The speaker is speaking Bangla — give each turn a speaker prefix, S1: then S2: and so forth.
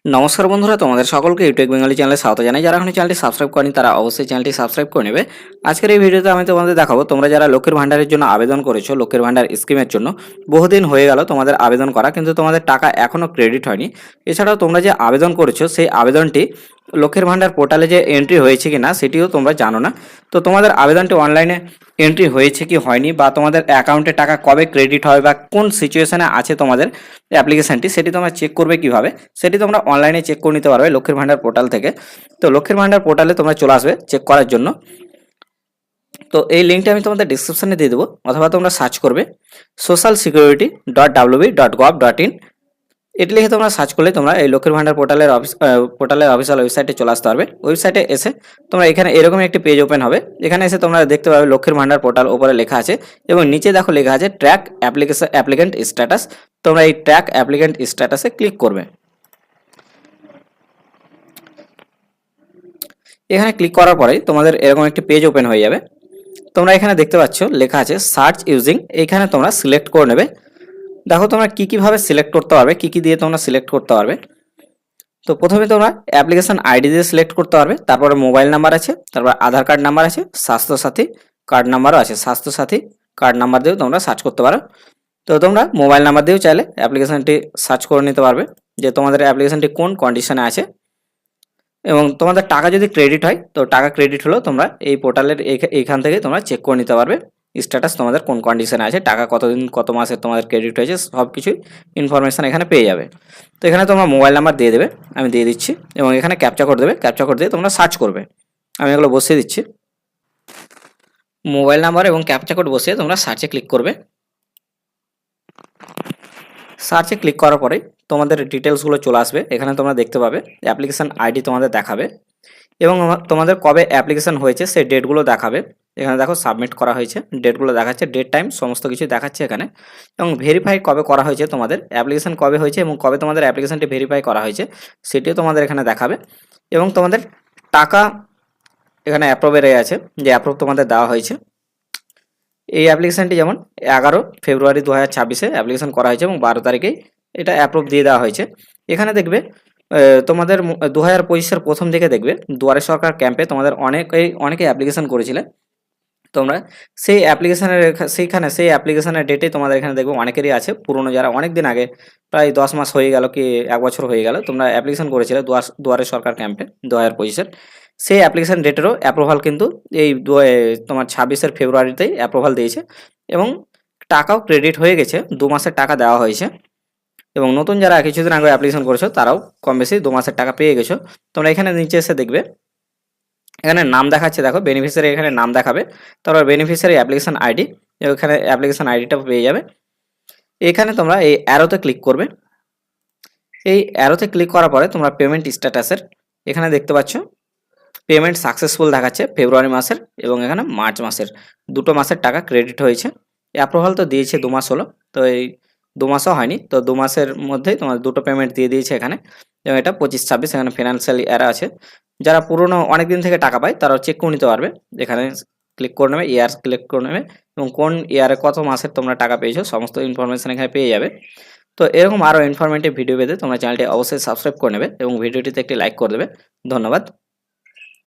S1: নমস্কার বন্ধুরা, তোমাদের সকলকে ইউটিউব বেঙ্গলি চ্যানেলে স্বাগত জানাই। যারা এখন চ্যানেলটি সাবস্ক্রাইব করেনি তারা অবশ্যই চ্যানেলটি সাবস্ক্রাইব করে নেবে। আজকের এই ভিডিওতে আমি তোমাদের দেখাবো, তোমরা যারা লক্ষ্মীর ভান্ডারের জন্য আবেদন করেছো, লক্ষ্মীর ভান্ডার স্কিমের জন্য বহুদিন হয়ে গেল তোমাদের আবেদন করা, কিন্তু তোমাদের টাকা এখনও ক্রেডিট হয়নি। এছাড়াও তোমরা যে আবেদন করেছো সেই আবেদনটি লক্ষ্মীর ভান্ডার পোর্টালে যে এন্ট্রি হয়েছে কি না সেটিও তোমরা জানো না। তো তোমাদের আবেদনটি অনলাইনে এন্ট্রি হয়েছে কি হয়নি, বা তোমাদের অ্যাকাউন্টে টাকা কবে ক্রেডিট হবে, বা কোন সিচুয়েশনে আছে তোমাদের অ্যাপ্লিকেশনটি, সেটি তোমরা চেক করবে কিভাবে, সেটি তোমরা অনলাইনে চেক করে নিতে পারবে লক্ষ্মীর ভান্ডার পোর্টাল থেকে। তো লক্ষ্মীর ভান্ডার পোর্টালে তোমরা চলে আসবে চেক করার জন্য। তো এই লিঙ্কটা আমি তোমাদের ডিসক্রিপশনে দিয়ে দেবো, অথবা তোমরা সার্চ করবে socialsecurity.wb.gov.in। এটি লিখে তোমরা সার্চ করলে তোমরা এই লক্ষ্মীর ভান্ডার পোর্টালের অফিসিয়াল ওয়েবসাইটে চলে আসতে পারবে। ওয়েবসাইটে এসে তোমরা এখানে এরকম একটি পেজ ওপেন হবে। এখানে এসে তোমরা দেখতে পাবে লক্ষ্মীর ভান্ডার পোর্টাল উপরে লেখা আছে, এবং নিচে দেখো লেখা আছে ট্র্যাক অ্যাপ্লিকেন্ট স্ট্যাটাস। তোমরা এই ট্র্যাক অ্যাপ্লিকেন্ট স্ট্যাটাসে ক্লিক করবে। এখানে ক্লিক করার পরে তোমাদের এরকম একটি পেজ ওপেন হয়ে যাবে। তোমরা এখানে দেখতে পাচ্ছ লেখা আছে সার্চ ইউজিং। এইখানে তোমরা সিলেক্ট করে নেবে। দেখো তোমরা কি ভাবে সিলেক্ট করতে পারবে, কি দিয়ে তোমরা সিলেক্ট করতে পারবে। তো প্রথমে তোমরা অ্যাপ্লিকেশন আইডি দিয়ে সিলেক্ট করতে পারবে, তারপরে মোবাইল নাম্বার আছে, তারপর আধার কার্ড নাম্বার আছে, স্বাস্থ্যসাথী কার্ড নাম্বারও আছে, স্বাস্থ্যসাথী কার্ড নাম্বার দিয়েও তোমরা সার্চ করতে পারো। তো তোমরা মোবাইল নাম্বার দিয়েও চাইলে অ্যাপ্লিকেশনটি সার্চ করে নিতে পারবে যে তোমাদের অ্যাপ্লিকেশনটি কোন কন্ডিশনে আছে। এবং তোমাদের টাকা যদি ক্রেডিট হয়, তো টাকা ক্রেডিট হলেও তোমরা এই পোর্টালের এইখান থেকে তোমরা চেক করে নিতে পারবে স্ট্যাটাস তোমাদের কোন কন্ডিশনে আছে, টাকা কতদিন কত মাসের তোমাদের ক্রেডিট হয়েছে, সব কিছুই ইনফরমেশান এখানে পেয়ে যাবে। তো এখানে তোমরা মোবাইল নাম্বার দিয়ে দেবে, আমি দিয়ে দিচ্ছি, এবং এখানে ক্যাপচা কোড দেবে, ক্যাপচা কোড দিয়ে তোমরা সার্চ করবে। আমি এগুলো বসিয়ে দিচ্ছি। মোবাইল নাম্বার এবং ক্যাপচা কোড বসিয়ে তোমরা সার্চে ক্লিক করবে। সার্চে ক্লিক করার পরে তোমাদের ডিটেলসগুলো চলে আসবে। এখানে তোমরা দেখতে পাবে অ্যাপ্লিকেশান আইডি তোমাদের দেখাবে, এবং তোমাদের কবে অ্যাপ্লিকেশান হয়েছে সেই ডেটগুলো দেখাবে। এখানে দেখো সাবমিট করা হয়েছে, ডেটগুলো দেখাচ্ছে, ডেট টাইম সমস্ত কিছু দেখাচ্ছে এখানে। এবং ভেরিফাই কবে করা হয়েছে, তোমাদের অ্যাপ্লিকেশান কবে হয়েছে এবং কবে তোমাদের অ্যাপ্লিকেশানটি ভেরিফাই করা হয়েছে সেটিও তোমাদের এখানে দেখাবে। এবং তোমাদের টাকা এখানে অ্যাপ্রুভের আছে, যে অ্যাপ্রুভ তোমাদের দেওয়া হয়েছে। এই অ্যাপ্লিকেশানটি যেমন 11 ফেব্রুয়ারি 2026-এ অ্যাপ্লিকেশান করা হয়েছে, এবং 12 তারিখেই এটা অ্যাপ্রুভ দিয়ে দেওয়া হয়েছে। এখানে দেখবে তোমাদের 2025-এর প্রথম দিকে দেখবে দুয়ারে সরকার ক্যাম্পে তোমাদের অনেকেই অ্যাপ্লিকেশান করেছিলে। তোমরা সেই অ্যাপ্লিকেশানের ডেটে তোমাদের এখানে দেখবে অনেকেরই আছে পুরনো, যারা অনেক দিন আগে, প্রায় 10 মাস হয়ে গেল কি 1 বছর হয়ে গেল, তোমরা অ্যাপ্লিকেশান করেছিলে দুয়ারে সরকার ক্যাম্পে 2025-এর। সেই অ্যাপ্লিকেশান ডেটেরও অ্যাপ্রুভাল কিন্তু এই তোমার 26 ফেব্রুয়ারিতেই অ্যাপ্রুভাল দিয়েছে, এবং টাকাও ক্রেডিট হয়ে গেছে, 2 মাসের টাকা দেওয়া হয়েছে। এবং নতুন যারা কিছুদিন আগে অ্যাপ্লিকেশন করেছো তারাও কম বেশি 2 মাসের টাকা পেয়ে গেছো। তোমরা এখানে নিচে এসে দেখবে এখানে নাম দেখাচ্ছে, দেখো বেনিফিশিয়ারি এখানে নাম দেখাবে, তারপর বেনিফিশিয়ারি অ্যাপ্লিকেশন আইডি, এখানে অ্যাপ্লিকেশন আইডিটা পেয়ে যাবে। এখানে তোমরা এই অ্যারোতে ক্লিক করবে। এই অ্যারোতে ক্লিক করার পরে তোমরা পেমেন্ট স্ট্যাটাসের এখানে দেখতে পাচ্ছ পেমেন্ট সাকসেসফুল দেখাচ্ছে ফেব্রুয়ারি মাসের, এবং এখানে মার্চ মাসের 2 মাসের টাকা ক্রেডিট হয়েছে। অ্যাপ্রুভাল তো দিয়েছে 2 মাস হলো, তো এই 2 মাসও হয়নি, তো 2 মাসের মধ্যেই তোমার 2টো পেমেন্ট দিয়ে দিয়েছে এখানে। এবং এটা 25-26 এখানে ফিনান্সিয়াল ইয়ার আছে। যারা পুরনো অনেক দিন থেকে টাকা পায় তারাও চেক করে নিতে পারবে। এখানে ক্লিক করে নেবে, ইয়ার ক্লিক করে নেবে, এবং কোন ইয়ারে কত মাসের তোমরা টাকা পেয়েছো সমস্ত ইনফরমেশন এখানে পেয়ে যাবে। তো এরকম আরও ইনফরমেটিভ ভিডিও পেতে তোমরা চ্যানেলটি অবশ্যই সাবস্ক্রাইব করে নেবে, এবং ভিডিওটিতে একটি লাইক করে দেবে। ধন্যবাদ।